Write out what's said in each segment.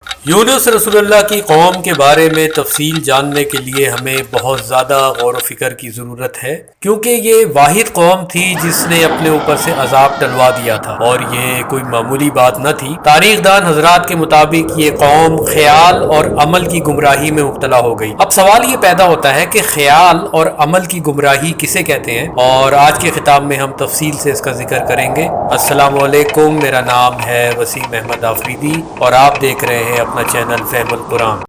यूनुस रसूलुल्लाह की कौम के बारे में तफसील जानने के लिए हमें बहुत ज़्यादा गौर व फिक्र की ज़रूरत है, क्योंकि ये वाहिद कौम थी जिसने अपने ऊपर से अजाब टलवा दिया था और ये कोई मामूली बात न थी। तारीखदान हजरात के मुताबिक ये कौम ख्याल और अमल की गुमराही में मुब्तला हो गई। अब सवाल ये पैदा होता है कि ख्याल और अमल की गुमराही किसे कहते हैं, और आज के खिताब में हम तफसील से इसका जिक्र करेंगे। अस्सलामु अलैकुम, मेरा नाम है वसीम अहमद आफरीदी और आप देख रहे हैं अपना चैनल फहमुल कुरान।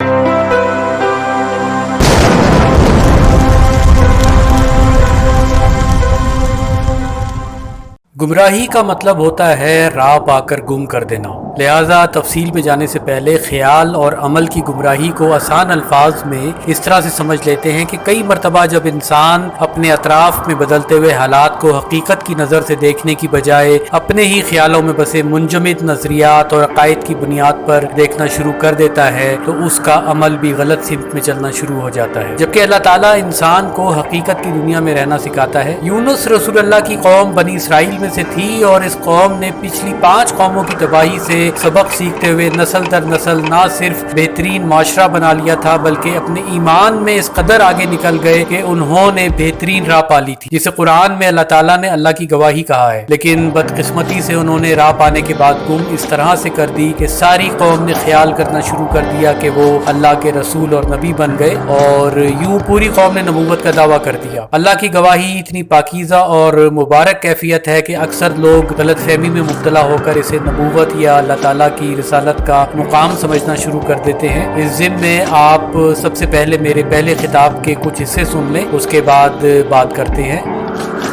गुमराही का मतलब होता है राह पाकर गुम कर देना। लिहाजा तफसील में जाने से पहले ख्याल और अमल की गुमराही को आसान अल्फाज में इस तरह से समझ लेते हैं कि कई मरतबा जब इंसान अपने अतराफ में बदलते हुए हालात को हकीकत की नज़र से देखने की बजाय अपने ही ख्यालों में बसे मुंजमद नज़रियात और अकायद की बुनियाद पर देखना शुरू कर देता है तो उसका अमल भी गलत सिमत में चलना शुरू हो जाता है, जबकि अल्लाह ताला इंसान को हकीकत की दुनिया में रहना सिखाता है। यूनुस रसूलुल्लाह की कौम बनी इसराइल में से थी और इस कौम ने पिछली 5 कौमों की तबाही से सबक सीखते हुए नस्ल दर नस्ल ना सिर्फ बेहतरीन माशरा बना लिया था बल्कि अपने ईमान में इस कदर आगे निकल गए कि उन्होंने बेहतरीन राह पाली थी, जिसे कुरान में अल्लाह ताला ने अल्लाह की गवाही कहा है। लेकिन बदकिस्मती से उन्होंने राह पाने के बाद गुम इस तरह से कर दी कि सारी कौम ने ख्याल करना शुरू कर दिया कि वो अल्लाह के रसूल और नबी बन गए और यूं पूरी कौम ने नबूवत का दावा कर दिया। अल्लाह की गवाही इतनी पाकीज़ा और मुबारक कैफियत है कि अक्सर लोग गलतफहमी में मुब्तला होकर इसे नबूवत या अल्लाह ताला की रिसालत का मुकाम समझना शुरू कर देते हैं। इस ज़िम्न में आप सबसे पहले मेरे पहले खिताब के कुछ हिस्से सुन लें, उसके बाद बात करते हैं।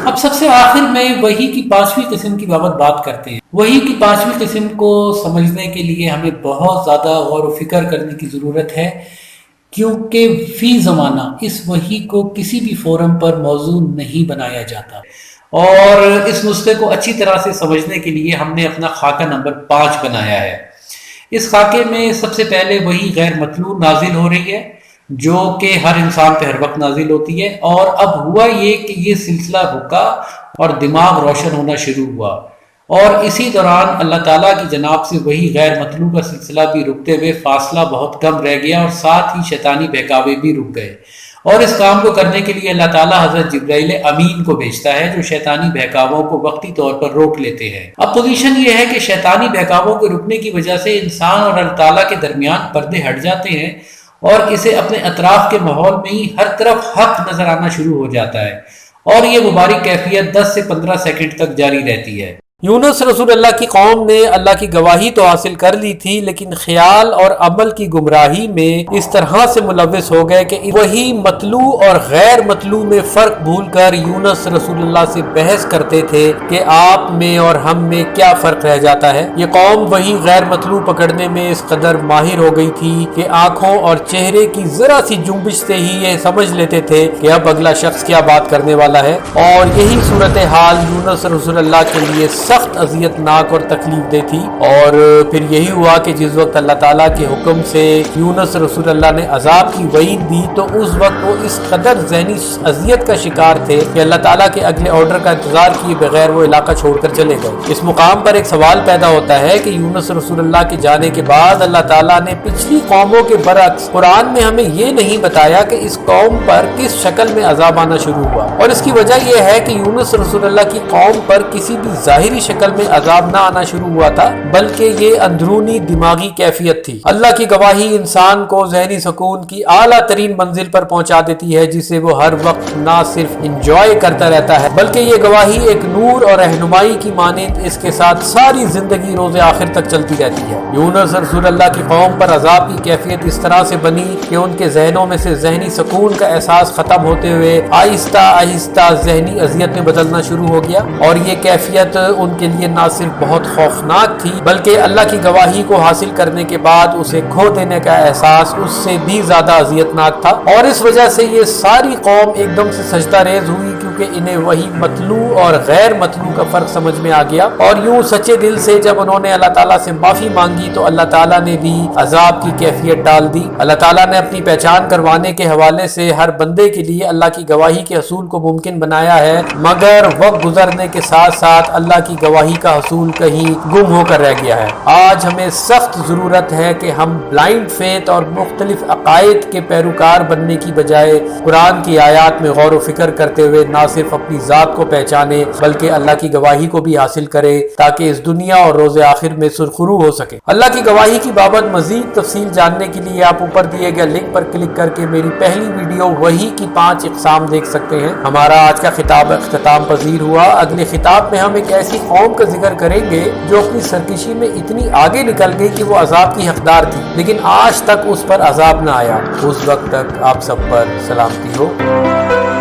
अब सबसे आखिर में वही की 5वीं किस्म की बात करते हैं। वही की 5वीं किस्म को समझने के लिए हमें बहुत ज़्यादा गौर व फिक्र करने की ज़रूरत है, क्योंकि फी ज़माना इस वही को किसी भी फोरम पर मौजू नहीं बनाया जाता, और इस नुस्खे को अच्छी तरह से समझने के लिए हमने अपना खाका नंबर 5 बनाया है। इस खाके में सबसे पहले वही गैर मतलू नाजिल हो रही है जो कि हर इंसान पे हर वक्त नाजिल होती है, और अब हुआ ये कि ये सिलसिला रुका और दिमाग रोशन होना शुरू हुआ, और इसी दौरान अल्लाह ताला की जनाब से वही गैर मतलू का सिलसिला भी रुकते हुए फासला बहुत कम रह गया और साथ ही शैतानी बहकावे भी रुक गए। और इस काम को करने के लिए अल्लाह ताला हज़रत जिब्राइल अमीन को भेजता है जो शैतानी बहकावों को वक्ती तौर पर रोक लेते हैं। अब पोजीशन ये है कि शैतानी बहकावों के रुकने की वजह से इंसान और अल्लाह ताला के दरमियान पर्दे हट जाते हैं और इसे अपने अतराफ के माहौल में ही हर तरफ हक नजर आना शुरू हो जाता है, और ये मुबारक कैफियत 10 से 15 सेकंड तक जारी रहती है। यूनुस रसूलुल्लाह की कौम ने अल्लाह की गवाही तो हासिल कर ली थी, लेकिन ख्याल और अमल की गुमराही में इस तरह से मुलव्विस हो गए कि वही मतलू और गैर मतलू में फ़र्क भूलकर यूनुस रसूलुल्लाह से बहस करते थे कि आप में और हम में क्या फ़र्क रह जाता है। ये कौम वही गैर मतलू पकड़ने में इस कदर माहिर हो गई थी कि आँखों और चेहरे की ज़रा सी जुम्बिश से ही ये समझ लेते थे कि अब अगला शख्स क्या बात करने वाला है, और यही सूरत हाल यूनुस रसूलुल्लाह के लिए सख्त अजियतनाक और तकलीफ दे थी। और फिर यही हुआ कि जिस वक्त अल्लाह ताला के हुक्म से यूनुस रसूलुल्लाह ने अजाब की वईद दी तो उस वक्त वो इस कदर ज़हनी अजियत का शिकार थे कि अल्लाह ताला के अगले ऑर्डर का इंतजार किए बगैर वो इलाका छोड़कर चले गए। इस मुकाम पर एक सवाल पैदा होता है कि यूनुस रसूलुल्लाह के जाने के बाद अल्लाह ताला ने पिछली कौमों के बरक्स कुरान में हमें ये नहीं बताया कि इस कौम पर किस शक्ल में अजाब आना शुरू हुआ, और इसकी वजह यह है कि यूनुस रसूलुल्लाह की कौम पर किसी भी जाहिरी शक्ल में अजाब ना आना शुरू हुआ था, बल्कि ये अंदरूनी दिमागी कैफियत थी। अल्लाह की गवाही इंसान को ज़हनी सुकून की आला तरीन मंजिल पर पहुंचा देती है, जिसे वो हर वक्त ना सिर्फ इंजॉय करता रहता है बल्कि ये गवाही एक नूर और रहनुमाई की मानिंद इसके साथ सारी जिंदगी रोज़े आखिर तक चलती रहती है। यूनुस रसूलुल्लाह की कौम पर अजाब की कैफियत इस तरह से बनी कि उनके जहनों में से ज़हनी सुकून का एहसास खत्म होते हुए आहिस्ता आहिस्ता ज़हनी अजियत में बदलना शुरू हो गया, और ये कैफियत उनके लिए ना सिर्फ बहुत खौफनाक थी बल्कि अल्लाह की गवाही को हासिल करने के बाद उसे खो देने का एहसास उससे भी ज्यादा अजियतनाक था। और इस वजह से ये सारी कौम एकदम से सजदा रेज हुई, क्योंकि क्योंकि इन्हें वही मतलू और गैर मतलू का फर्क समझ में आ गया, और यूं सच्चे दिल से जब उन्होंने अल्लाह ताला से माफी मांगी तो अल्लाह ताला ने भी अजाब की कैफियत डाल दी। अल्लाह ताला ने अपनी पहचान करवाने के हवाले से हर बंदे के लिए अल्लाह की गवाही के असूल को मुमकिन बनाया है, मगर वक्त गुजरने के साथ साथ अल्लाह की गवाही का असूल कहीं गुम होकर रह गया है। आज हमें सख्त ज़रूरत है कि हम ब्लाइंड फेथ और मुख्तलिफ अकायद के पैरोकार बनने की बजाय कुरान की आयात में गौर व फिक्र करते हुए ना सिर्फ अपनी ज़ात को पहचाने बल्कि अल्लाह की गवाही को भी हासिल करे, ताकि इस दुनिया और रोज़े आखिर में सुरखरू हो सके। अल्लाह की गवाही की बाबत मज़ीद तफसील जानने के लिए आप ऊपर दिए गए लिंक पर क्लिक करके मेरी पहली वीडियो वही की 5 इक़साम देख सकते हैं। हमारा आज का खिताब इख्तिताम पजीर हुआ। अगले खिताब में हम एक ऐसी कौम का जिक्र करेंगे जो अपनी सरकशी में इतनी आगे निकल गई कि वो अजाब की हकदार थी, लेकिन आज तक उस पर अजाब न आया। उस वक्त तक आप सब पर सलामती हो।